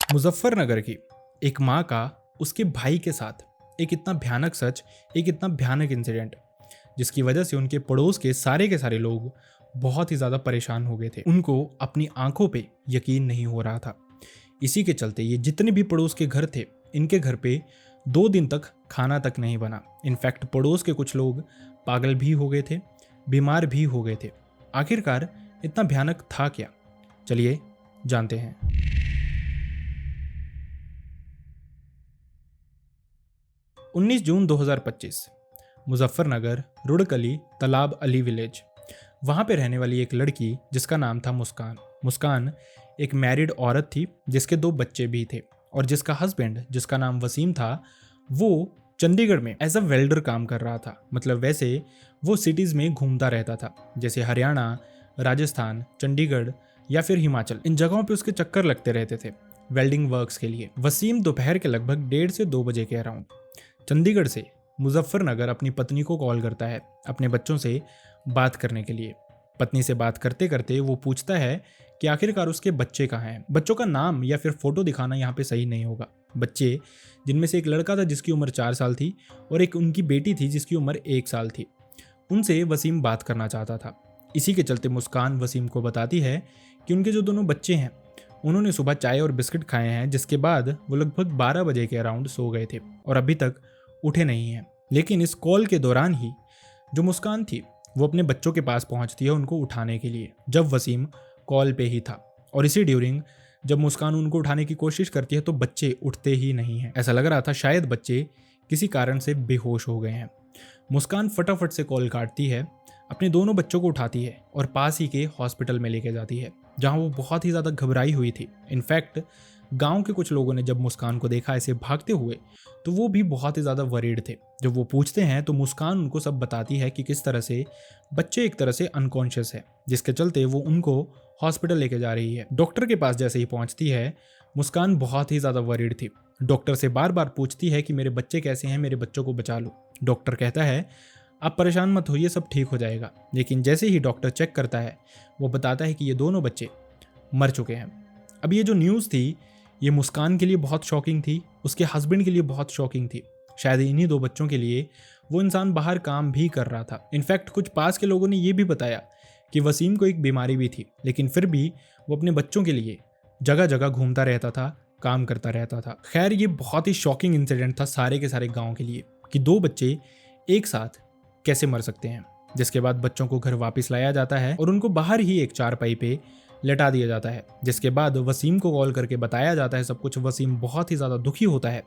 मुजफ्फरनगर की एक माँ का उसके भाई के साथ एक इतना भयानक सच, एक इतना भयानक इंसिडेंट जिसकी वजह से उनके पड़ोस के सारे लोग बहुत ही ज़्यादा परेशान हो गए थे। उनको अपनी आंखों पे यकीन नहीं हो रहा था। इसी के चलते ये जितने भी पड़ोस के घर थे, इनके घर पे 2 दिन तक खाना तक नहीं बना। इनफैक्ट पड़ोस के कुछ लोग पागल भी हो गए थे, बीमार भी हो गए थे। आखिरकार इतना भयानक था क्या? चलिए जानते हैं। 19 जून 2025, मुजफ्फरनगर, रुड़कली, तलाब अली विलेज। वहाँ पे रहने वाली एक लड़की जिसका नाम था मुस्कान। मुस्कान एक मैरिड औरत थी जिसके 2 बच्चे भी थे और जिसका हस्बैंड, जिसका नाम वसीम था, वो चंडीगढ़ में एज अ वेल्डर काम कर रहा था। मतलब वैसे वो सिटीज़ में घूमता रहता था, जैसे हरियाणा, राजस्थान, चंडीगढ़ या फिर हिमाचल। इन जगहों पे उसके चक्कर लगते रहते थे वेल्डिंग वर्क्स के लिए। वसीम दोपहर के लगभग 1:30 से 2 बजे के अराउंड चंडीगढ़ से मुजफ्फरनगर अपनी पत्नी को कॉल करता है अपने बच्चों से बात करने के लिए। पत्नी से बात करते करते वो पूछता है कि आखिरकार उसके बच्चे कहाँ हैं। बच्चों का नाम या फिर फोटो दिखाना यहाँ पे सही नहीं होगा। बच्चे, जिनमें से एक लड़का था जिसकी उम्र 4 साल थी और एक उनकी बेटी थी जिसकी उम्र 1 साल थी, उनसे वसीम बात करना चाहता था। इसी के चलते मुस्कान वसीम को बताती है कि उनके जो दोनों बच्चे हैं उन्होंने सुबह चाय और बिस्किट खाए हैं, जिसके बाद वो लगभग 12 बजे के अराउंड सो गए थे और अभी तक उठे नहीं हैं। लेकिन इस कॉल के दौरान ही जो मुस्कान थी वो अपने बच्चों के पास पहुंचती है उनको उठाने के लिए, जब वसीम कॉल पे ही था। और इसी ड्यूरिंग जब मुस्कान उनको उठाने की कोशिश करती है तो बच्चे उठते ही नहीं हैं। ऐसा लग रहा था शायद बच्चे किसी कारण से बेहोश हो गए हैं। मुस्कान फटाफट से कॉल काटती है, अपने दोनों बच्चों को उठाती है और पास ही के हॉस्पिटल में लेके जाती है, जहां वो बहुत ही ज़्यादा घबराई हुई थी। इनफैक्ट गांव के कुछ लोगों ने जब मुस्कान को देखा ऐसे भागते हुए तो वो भी बहुत ही ज़्यादा वरीड थे। जब वो पूछते हैं तो मुस्कान उनको सब बताती है कि किस तरह से बच्चे एक तरह से अनकॉन्शियस है, जिसके चलते वो उनको हॉस्पिटल लेके जा रही है। डॉक्टर के पास जैसे ही पहुंचती है, मुस्कान बहुत ही ज़्यादा वरीड थी। डॉक्टर से बार बार पूछती है कि मेरे बच्चे कैसे हैं, मेरे बच्चों को बचा लो। डॉक्टर कहता है आप परेशान मत होइए, सब ठीक हो जाएगा। लेकिन जैसे ही डॉक्टर चेक करता है वो बताता है कि ये दोनों बच्चे मर चुके हैं। अब ये जो न्यूज़ थी ये मुस्कान के लिए बहुत शॉकिंग थी, उसके हस्बैंड के लिए बहुत शॉकिंग थी। शायद इन्हीं 2 बच्चों के लिए वो इंसान बाहर काम भी कर रहा था। इनफैक्ट कुछ पास के लोगों ने ये भी बताया कि वसीम को एक बीमारी भी थी, लेकिन फिर भी वो अपने बच्चों के लिए जगह जगह घूमता रहता था, काम करता रहता था। खैर ये बहुत ही शॉकिंग इंसिडेंट था सारे के सारे गाँव के लिए कि 2 बच्चे एक साथ कैसे मर सकते हैं। जिसके बाद बच्चों को घर वापस लाया जाता है और उनको बाहर ही एक चारपाई पे लेटा दिया जाता है। जिसके बाद वसीम को कॉल करके बताया जाता है सब कुछ। वसीम बहुत ही ज़्यादा दुखी होता है,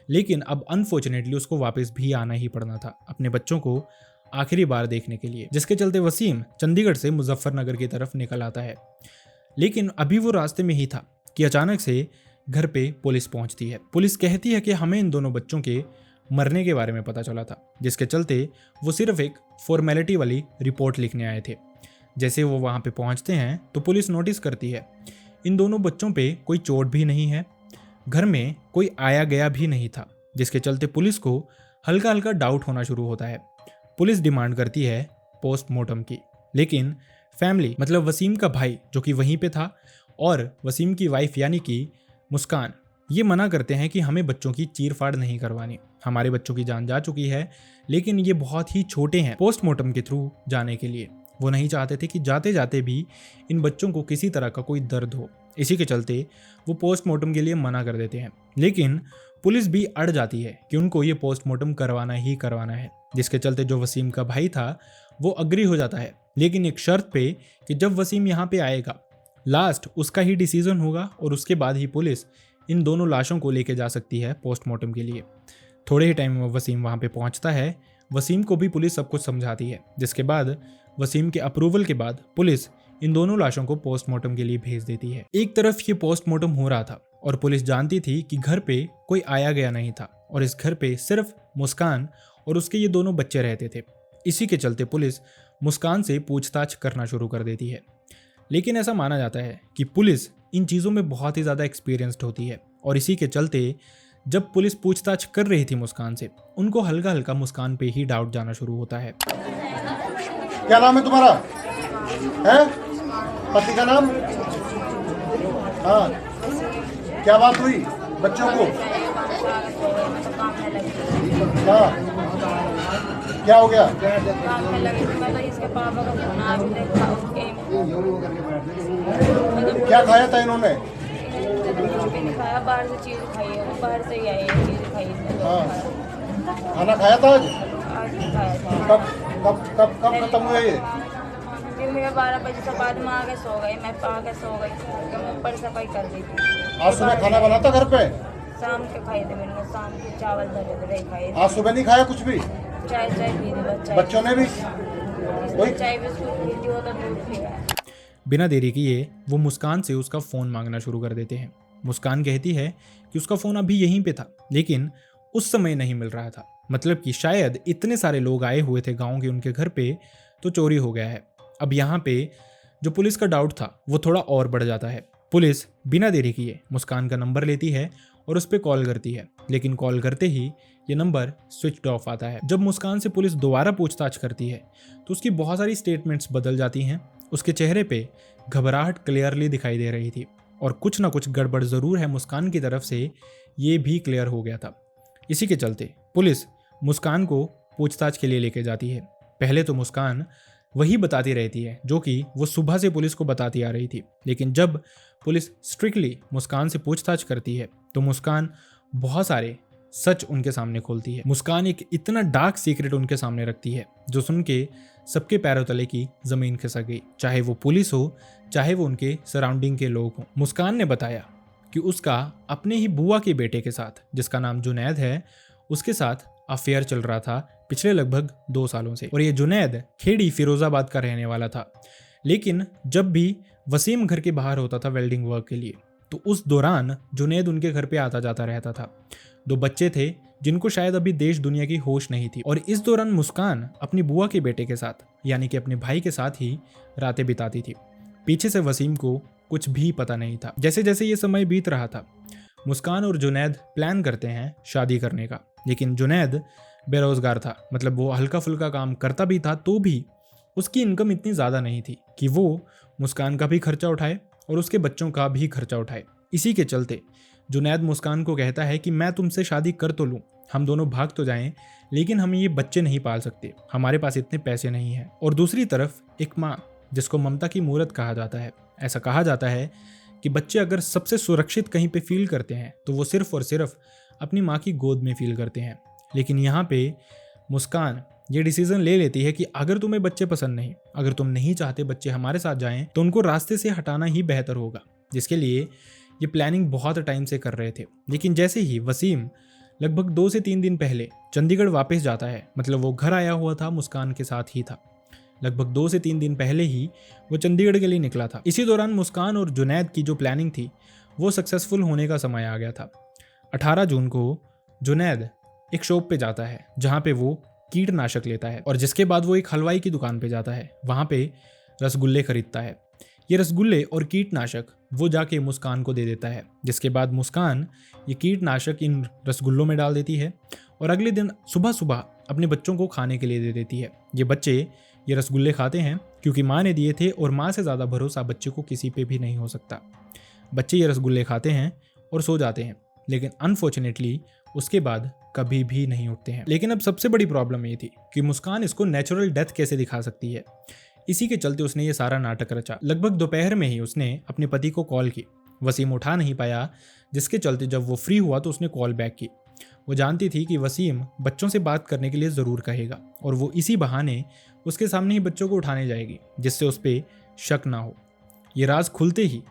लेकिन अब अनफॉर्चुनेटली उसको वापस भी आना ही पड़ना था अपने बच्चों को आखिरी बार देखने के लिए, जिसके चलते वसीम चंडीगढ़ से मुजफ्फरनगर की तरफ निकल आता है। लेकिन अभी वो रास्ते में ही था कि अचानक से घर पे पुलिस पहुंचती है। पुलिस कहती है कि हमें इन दोनों बच्चों के मरने के बारे में पता चला था, जिसके चलते वो सिर्फ एक फॉर्मेलिटी वाली रिपोर्ट लिखने आए थे। जैसे वो वहाँ पे पहुँचते हैं तो पुलिस नोटिस करती है इन दोनों बच्चों पे कोई चोट भी नहीं है, घर में कोई आया गया भी नहीं था, जिसके चलते पुलिस को हल्का हल्का डाउट होना शुरू होता है। पुलिस डिमांड करती है पोस्टमार्टम की, लेकिन फैमिली मतलब वसीम का भाई जो कि वहीं पे था और वसीम की वाइफ यानी कि मुस्कान ये मना करते हैं कि हमें बच्चों की चीरफाड़ नहीं करवानी, हमारे बच्चों की जान जा चुकी है, लेकिन ये बहुत ही छोटे हैं पोस्टमार्टम के थ्रू जाने के लिए। वो नहीं चाहते थे कि जाते जाते भी इन बच्चों को किसी तरह का कोई दर्द हो। इसी के चलते वो पोस्टमार्टम के लिए मना कर देते हैं। लेकिन पुलिस भी अड़ जाती है कि उनको ये पोस्टमार्टम करवाना ही करवाना है, जिसके चलते जो वसीम का भाई था वो अग्री हो जाता है, लेकिन एक शर्त पे कि जब वसीम यहाँ पे आएगा लास्ट उसका ही डिसीजन होगा और उसके बाद ही पुलिस इन दोनों लाशों को लेके जा सकती है पोस्टमार्टम के लिए। थोड़े ही टाइम में वसीम वहाँ पे पहुँचता है। वसीम को भी पुलिस सब कुछ समझाती है, जिसके बाद वसीम के अप्रूवल के बाद पुलिस इन दोनों लाशों को पोस्टमार्टम के लिए भेज देती है। एक तरफ ये पोस्टमार्टम हो रहा था और पुलिस जानती थी कि घर पे कोई आया गया नहीं था और इस घर पे सिर्फ मुस्कान और उसके ये दोनों बच्चे रहते थे। इसी के चलते पुलिस मुस्कान से पूछताछ करना शुरू कर देती है। लेकिन ऐसा माना जाता है कि पुलिस इन चीज़ों में बहुत ही ज़्यादा एक्सपीरियंस्ड होती है और इसी के चलते जब पुलिस पूछताछ कर रही थी मुस्कान से, उनको हल्का हल्का मुस्कान पे ही डाउट जाना शुरू होता है। क्या नाम है तुम्हारा? है पति का नाम? हाँ क्या बात हुई बच्चों को? क्या क्या हो गया? इसके पापा का फोन आज देखा उसके क्या खाया था इन्होंने? कुछ भी नहीं खाया, बाहर से चीज़ खाई है, वो बाहर से ही आई है चीज़ खाई इसने जो हाँ। खाया। खाना खाया था आज? आज नहीं खाया था। कब कब खत्म हुआ ये? फिर मैं 12 बजे से बाद में आके सो गई, मैं आके सो गई तो मैं ऊपर सफाई कर रही थी। आज सुबह खाना बना था घर पे? शाम के खाए थे मैंने, शाम के चावल धरे थे वही खाए आज सुबह नहीं खाया कुछ भी? थे। चाय पी थी बच्चों ने भी? इसने चाय बिस्कुट पी थी, वो तो दूध पिया है। बिना देरी किए वो मुस्कान से उसका फ़ोन मांगना शुरू कर देते हैं। मुस्कान कहती है कि उसका फ़ोन अभी यहीं पे था, लेकिन उस समय नहीं मिल रहा था। मतलब कि शायद इतने सारे लोग आए हुए थे गांव के उनके घर पे, तो चोरी हो गया है। अब यहाँ पे जो पुलिस का डाउट था वो थोड़ा और बढ़ जाता है। पुलिस बिना देरी किए मुस्कान का नंबर लेती है और उस पर कॉल करती है, लेकिन कॉल करते ही ये नंबर स्विच ऑफ आता है। जब मुस्कान से पुलिस दोबारा पूछताछ करती है तो उसकी बहुत सारी स्टेटमेंट्स बदल जाती हैं। उसके चेहरे पे घबराहट क्लियरली दिखाई दे रही थी और कुछ ना कुछ गड़बड़ ज़रूर है मुस्कान की तरफ से, ये भी क्लियर हो गया था। इसी के चलते पुलिस मुस्कान को पूछताछ के लिए लेके जाती है। पहले तो मुस्कान वही बताती रहती है जो कि वो सुबह से पुलिस को बताती आ रही थी, लेकिन जब पुलिस स्ट्रिक्टली मुस्कान से पूछताछ करती है तो मुस्कान बहुत सारे सच उनके सामने खोलती है। मुस्कान एक इतना डार्क सीक्रेट उनके सामने रखती है जो सुन के सबके पैरों तले की जमीन खिसक गई, चाहे वो पुलिस हो चाहे वो उनके सराउंडिंग के लोग हों। मुस्कान ने बताया कि उसका अपने ही बुआ के बेटे के साथ, जिसका नाम जुनैद है, उसके साथ अफेयर चल रहा था पिछले लगभग 2 सालों से। और ये जुनैद खेड़ी फिरोजाबाद का रहने वाला था, लेकिन जब भी वसीम घर के बाहर होता था वेल्डिंग वर्क के लिए, तो उस दौरान जुनैद उनके घर पे आता जाता रहता था। 2 बच्चे थे जिनको शायद अभी देश दुनिया की होश नहीं थी, और इस दौरान मुस्कान अपनी बुआ के बेटे के साथ यानी कि अपने भाई के साथ ही रातें बिताती थी। पीछे से वसीम को कुछ भी पता नहीं था। जैसे जैसे ये समय बीत रहा था, मुस्कान और जुनैद प्लान करते हैं शादी करने का, लेकिन जुनैद बेरोजगार था। मतलब वो हल्का फुल्का काम करता भी था तो भी उसकी इनकम इतनी ज़्यादा नहीं थी कि वो मुस्कान का भी खर्चा उठाए और उसके बच्चों का भी खर्चा उठाए। इसी के चलते जुनैद मुस्कान को कहता है कि मैं तुमसे शादी कर तो लूँ, हम दोनों भाग तो जाएं, लेकिन हम ये बच्चे नहीं पाल सकते, हमारे पास इतने पैसे नहीं हैं। और दूसरी तरफ एक माँ, जिसको ममता की मूरत कहा जाता है, ऐसा कहा जाता है कि बच्चे अगर सबसे सुरक्षित कहीं पे फील करते हैं तो वो सिर्फ और सिर्फ अपनी माँ की गोद में फील करते हैं। लेकिन यहाँ पे मुस्कान ये डिसीजन ले लेती है कि अगर तुम्हें बच्चे पसंद नहीं, अगर तुम नहीं चाहते बच्चे हमारे साथ जाएं, तो उनको रास्ते से हटाना ही बेहतर होगा, जिसके लिए ये प्लानिंग बहुत टाइम से कर रहे थे। लेकिन जैसे ही वसीम लगभग 2 से 3 दिन पहले चंडीगढ़ वापस जाता है, मतलब वो घर आया हुआ था मुस्कान के साथ ही था, लगभग 2 से 3 दिन पहले ही वो चंडीगढ़ के लिए निकला था। इसी दौरान मुस्कान और जुनैद की जो प्लानिंग थी वो सक्सेसफुल होने का समय आ गया था। 18 जून को जुनैद एक शॉप पे जाता है जहाँ पे वो कीटनाशक लेता है, और जिसके बाद वो एक हलवाई की दुकान पे जाता है, वहाँ पे रसगुल्ले खरीदता है। ये रसगुल्ले और कीटनाशक वो जाके मुस्कान को दे देता है, जिसके बाद मुस्कान ये कीटनाशक इन रसगुल्लों में डाल देती है और अगले दिन सुबह सुबह अपने बच्चों को खाने के लिए दे देती है। ये बच्चे ये रसगुल्ले खाते हैं क्योंकि माँ ने दिए थे, और माँ से ज़्यादा भरोसा बच्चे को किसी पे भी नहीं हो सकता। बच्चे ये रसगुल्ले खाते हैं और सो जाते हैं, लेकिन अनफॉर्चुनेटली उसके बाद कभी भी नहीं उठते हैं। लेकिन अब सबसे बड़ी प्रॉब्लम ये थी कि मुस्कान इसको नेचुरल डेथ कैसे दिखा सकती है। इसी के चलते उसने ये सारा नाटक रचा। लगभग दोपहर में ही उसने अपने पति को कॉल की, वसीम उठा नहीं पाया, जिसके चलते जब वो फ्री हुआ तो उसने कॉल बैक की। वो जानती थी कि वसीम बच्चों से बात करने के लिए ज़रूर कहेगा, और वो इसी बहाने उसके सामने ही बच्चों को उठाने जाएगी, जिससे उस पर शक ना हो। ये राज खुलते ही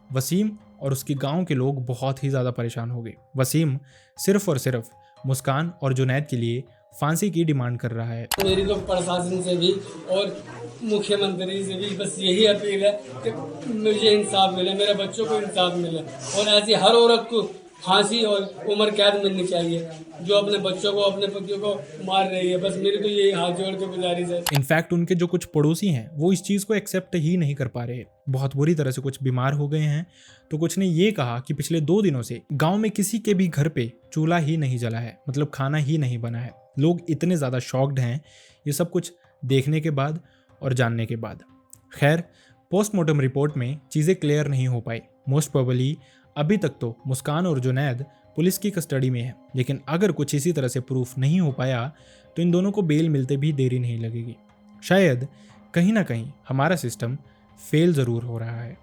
वसीम और उसके गांव के लोग बहुत ही ज़्यादा परेशान हो गए। वसीम सिर्फ और सिर्फ मुस्कान और जुनैद के लिए फांसी की डिमांड कर रहा है। मेरी तो प्रशासन से भी और मुख्यमंत्री से भी बस यही अपील है कि मुझे इंसाफ मिले, मेरे बच्चों को इंसाफ मिले, और ऐसी हर औरत को फांसी और उम्र कैद मिलनी चाहिए जो अपने बच्चों को, अपने पतियों को मार रही है। बस मेरी तो यही हाथ जोड़ के गुजारिश है। इनफैक्ट उनके जो कुछ पड़ोसी हैं वो इस चीज़ को एक्सेप्ट ही नहीं कर पा रहे, बहुत बुरी तरह से कुछ बीमार हो गए हैं। तो कुछ ने ये कहा कि पिछले 2 दिनों से गांव में किसी के भी घर पे चूल्हा ही नहीं जला है, मतलब खाना ही नहीं बना है। लोग इतने ज़्यादा शॉक्ड हैं ये सब कुछ देखने के बाद और जानने के बाद। खैर, पोस्टमार्टम रिपोर्ट में चीज़ें क्लियर नहीं हो पाई। मोस्ट प्रोबेबली अभी तक तो मुस्कान और जुनैद पुलिस की कस्टडी में है, लेकिन अगर कुछ इसी तरह से प्रूफ नहीं हो पाया तो इन दोनों को बेल मिलते भी देरी नहीं लगेगी। शायद कहीं ना कहीं हमारा सिस्टम फेल ज़रूर हो रहा है।